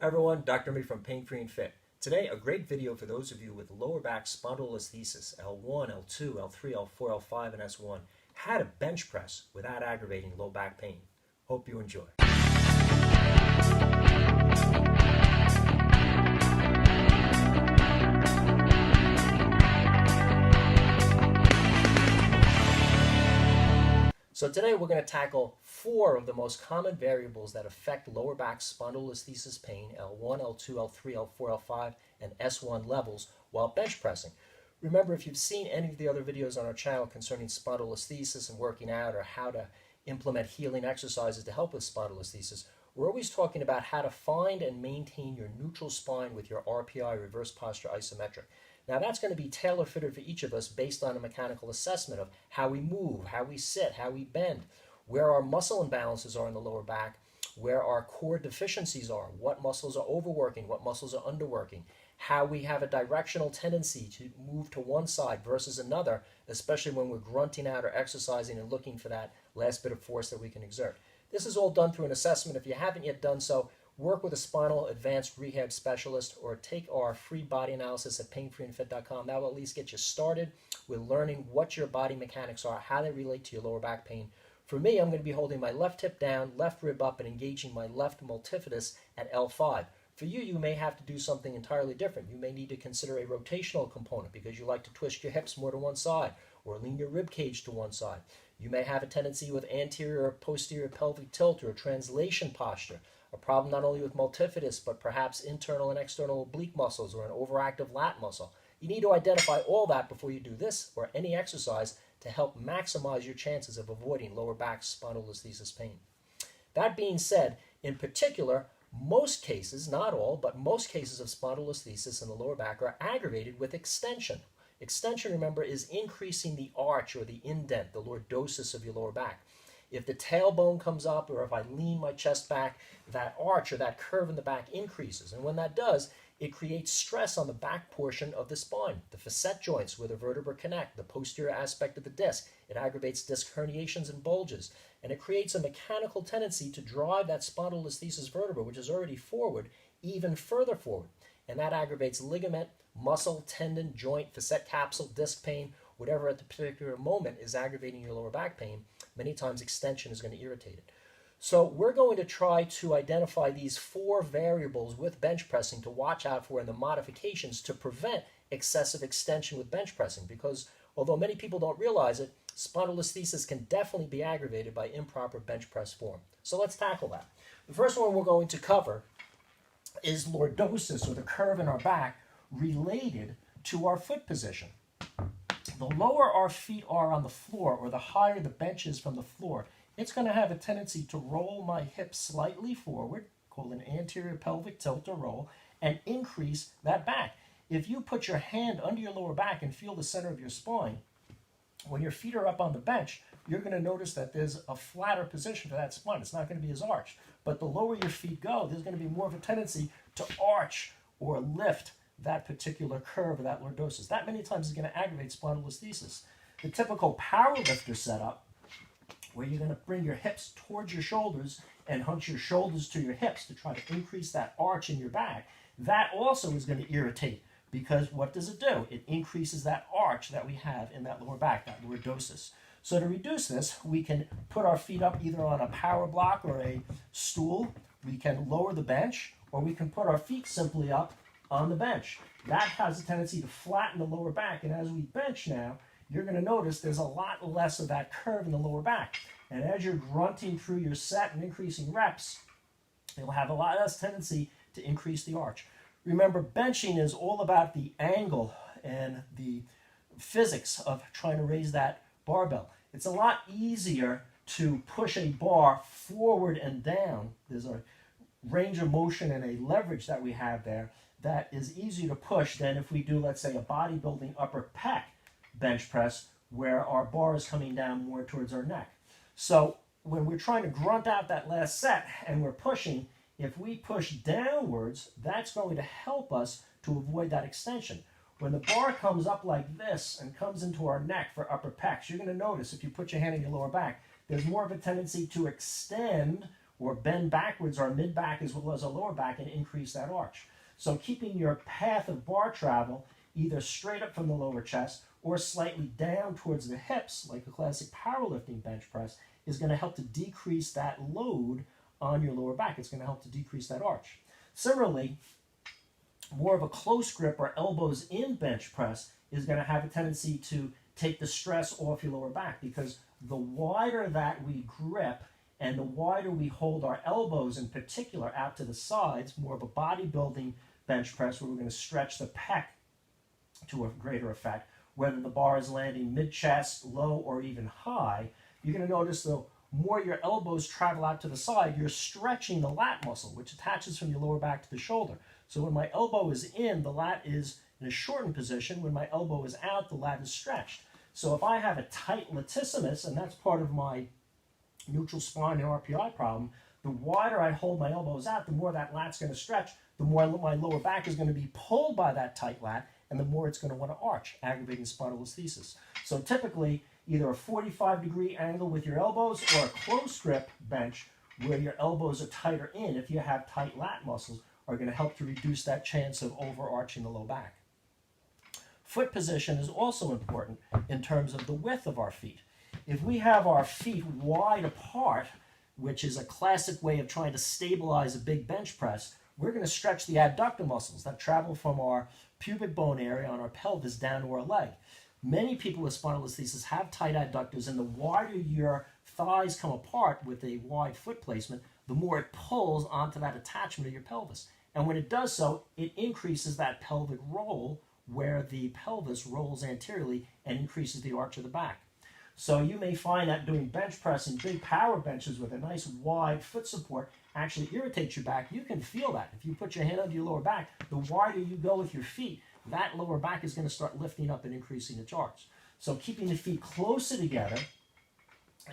Hi everyone, Dr. Me from Pain Free and Fit. Today, a great video for those of you with lower back spondylolisthesis, L1, L2, L3, L4, L5, and S1. How to bench press without aggravating low back pain. Hope you enjoy. So today we're going to tackle 4 of the most common variables that affect lower back spondylolisthesis pain, L1, L2, L3, L4, L5, and S1 levels while bench pressing. Remember, if you've seen any of the other videos on our channel concerning spondylolisthesis and working out or how to implement healing exercises to help with spondylolisthesis, we're always talking about how to find and maintain your neutral spine with your RPI, reverse posture isometric. Now that's going to be tailor-fitted for each of us based on a mechanical assessment of how we move, how we sit, how we bend, where our muscle imbalances are in the lower back, where our core deficiencies are, what muscles are overworking, what muscles are underworking, how we have a directional tendency to move to one side versus another, especially when we're grunting out or exercising and looking for that last bit of force that we can exert. This is all done through an assessment. If you haven't yet done so, work with a spinal advanced rehab specialist or take our free body analysis at painfreeandfit.com. That will at least get you started with learning what your body mechanics are, how they relate to your lower back pain. For me, I'm going to be holding my left hip down, left rib up, and engaging my left multifidus at L5. For you, you may have to do something entirely different. You may need to consider a rotational component because you like to twist your hips more to one side or lean your rib cage to one side. You may have a tendency with anterior or posterior pelvic tilt or translation posture, a problem not only with multifidus but perhaps internal and external oblique muscles or an overactive lat muscle. You need to identify all that before you do this or any exercise to help maximize your chances of avoiding lower back spondylolisthesis pain. That being said, in particular, most cases, not all, but most cases of spondylolisthesis in the lower back are aggravated with extension. Extension, remember, is increasing the arch or the indent, the lordosis of your lower back. If the tailbone comes up or if I lean my chest back, that arch or that curve in the back increases. And when that does, it creates stress on the back portion of the spine, the facet joints where the vertebrae connect, the posterior aspect of the disc. It aggravates disc herniations and bulges. And it creates a mechanical tendency to drive that spondylolisthesis vertebra, which is already forward, even further forward. And that aggravates ligament, muscle, tendon, joint, facet capsule, disc pain, whatever at the particular moment is aggravating your lower back pain. Many times extension is going to irritate it. So we're going to try to identify these 4 variables with bench pressing to watch out for in the modifications to prevent excessive extension with bench pressing, because although many people don't realize it, spondylolisthesis can definitely be aggravated by improper bench press form. So let's tackle that. The first one we're going to cover is lordosis, or the curve in our back related to our foot position. The lower our feet are on the floor, or the higher the bench is from the floor, it's going to have a tendency to roll my hips slightly forward, called an anterior pelvic tilt or roll, and increase that back. If you put your hand under your lower back and feel the center of your spine, when your feet are up on the bench, you're going to notice that there's a flatter position for that spine. It's not going to be as arched. But the lower your feet go, there's going to be more of a tendency to arch or lift that particular curve or that lordosis. That many times is going to aggravate spondylolisthesis. The typical powerlifter setup, where you're going to bring your hips towards your shoulders and hunch your shoulders to your hips to try to increase that arch in your back, that also is going to irritate, because what does it do? It increases that arch that we have in that lower back, that lordosis. So to reduce this, we can put our feet up either on a power block or a stool. We can lower the bench, or we can put our feet simply up on the bench. That has a tendency to flatten the lower back, and as we bench now, you're going to notice there's a lot less of that curve in the lower back. And as you're grunting through your set and increasing reps, you'll have a lot less tendency to increase the arch. Remember, benching is all about the angle and the physics of trying to raise that barbell. It's a lot easier to push a bar forward and down. There's a range of motion and a leverage that we have there that is easier to push than if we do, let's say, a bodybuilding upper pec bench press where our bar is coming down more towards our neck. So when we're trying to grunt out that last set and we're pushing, if we push downwards, that's going to help us to avoid that extension. When the bar comes up like this and comes into our neck for upper pecs, you're going to notice if you put your hand in your lower back, there's more of a tendency to extend or bend backwards our mid-back as well as our lower back and increase that arch. So keeping your path of bar travel either straight up from the lower chest or slightly down towards the hips, like a classic powerlifting bench press, is going to help to decrease that load on your lower back. It's going to help to decrease that arch. Similarly, more of a close grip or elbows in bench press is going to have a tendency to take the stress off your lower back, because the wider that we grip and the wider we hold our elbows in particular out to the sides, more of a bodybuilding bench press where we're going to stretch the pec to a greater effect, whether the bar is landing mid-chest, low, or even high, you're going to notice the more your elbows travel out to the side, you're stretching the lat muscle, which attaches from your lower back to the shoulder. So when my elbow is in, the lat is in a shortened position. When my elbow is out, the lat is stretched. So if I have a tight latissimus, and that's part of my neutral spine and RPI problem, the wider I hold my elbows out, the more that lat's going to stretch, the more my lower back is going to be pulled by that tight lat, and the more it's going to want to arch, aggravating spondylolisthesis. So typically, either a 45-degree angle with your elbows or a close grip bench where your elbows are tighter in, if you have tight lat muscles, are going to help to reduce that chance of overarching the low back. Foot position is also important in terms of the width of our feet. If we have our feet wide apart, which is a classic way of trying to stabilize a big bench press, we're going to stretch the adductor muscles that travel from our pubic bone area on our pelvis down to our leg. Many people with spondylolisthesis have tight adductors, and the wider your thighs come apart with a wide foot placement, the more it pulls onto that attachment of your pelvis. And when it does so, it increases that pelvic roll where the pelvis rolls anteriorly and increases the arch of the back. So you may find that doing bench press and big power benches with a nice wide foot support actually irritates your back. You can feel that. If you put your hand under your lower back, the wider you go with your feet, that lower back is going to start lifting up and increasing its arch. So keeping the feet closer together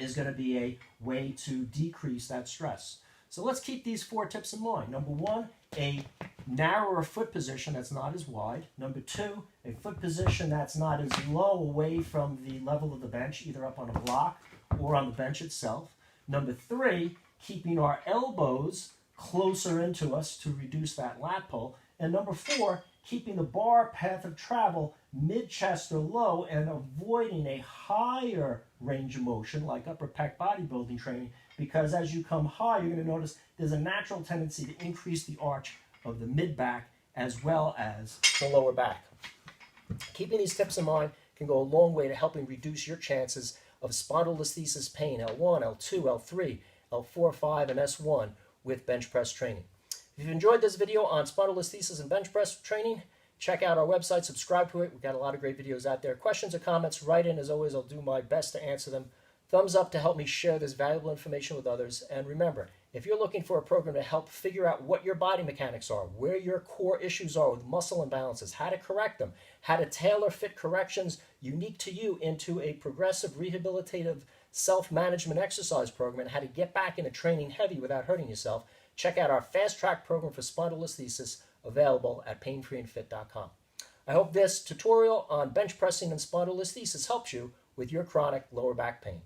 is going to be a way to decrease that stress. So let's keep these 4 tips in mind. Number 1, a narrower foot position that's not as wide. Number 2, a foot position that's not as low away from the level of the bench, either up on a block or on the bench itself. Number 3, keeping our elbows closer into us to reduce that lat pull. And number 4, keeping the bar path of travel mid-chest or low and avoiding a higher range of motion like upper pec bodybuilding training, because as you come high, you're going to notice there's a natural tendency to increase the arch of the mid-back as well as the lower back. Keeping these tips in mind can go a long way to helping reduce your chances of spondylolisthesis pain, L1, L2, L3, L4, 5, and S1 with bench press training. If you've enjoyed this video on spondylolisthesis and bench press training, check out our website, subscribe to it. We've got a lot of great videos out there. Questions or comments, write in. As always, I'll do my best to answer them. Thumbs up to help me share this valuable information with others. And remember, if you're looking for a program to help figure out what your body mechanics are, where your core issues are with muscle imbalances, how to correct them, how to tailor fit corrections unique to you into a progressive rehabilitative self-management exercise program, and how to get back into training heavy without hurting yourself, check out our Fast Track program for spondylolisthesis, available at painfreeandfit.com. I hope this tutorial on bench pressing and spondylolisthesis helps you with your chronic lower back pain.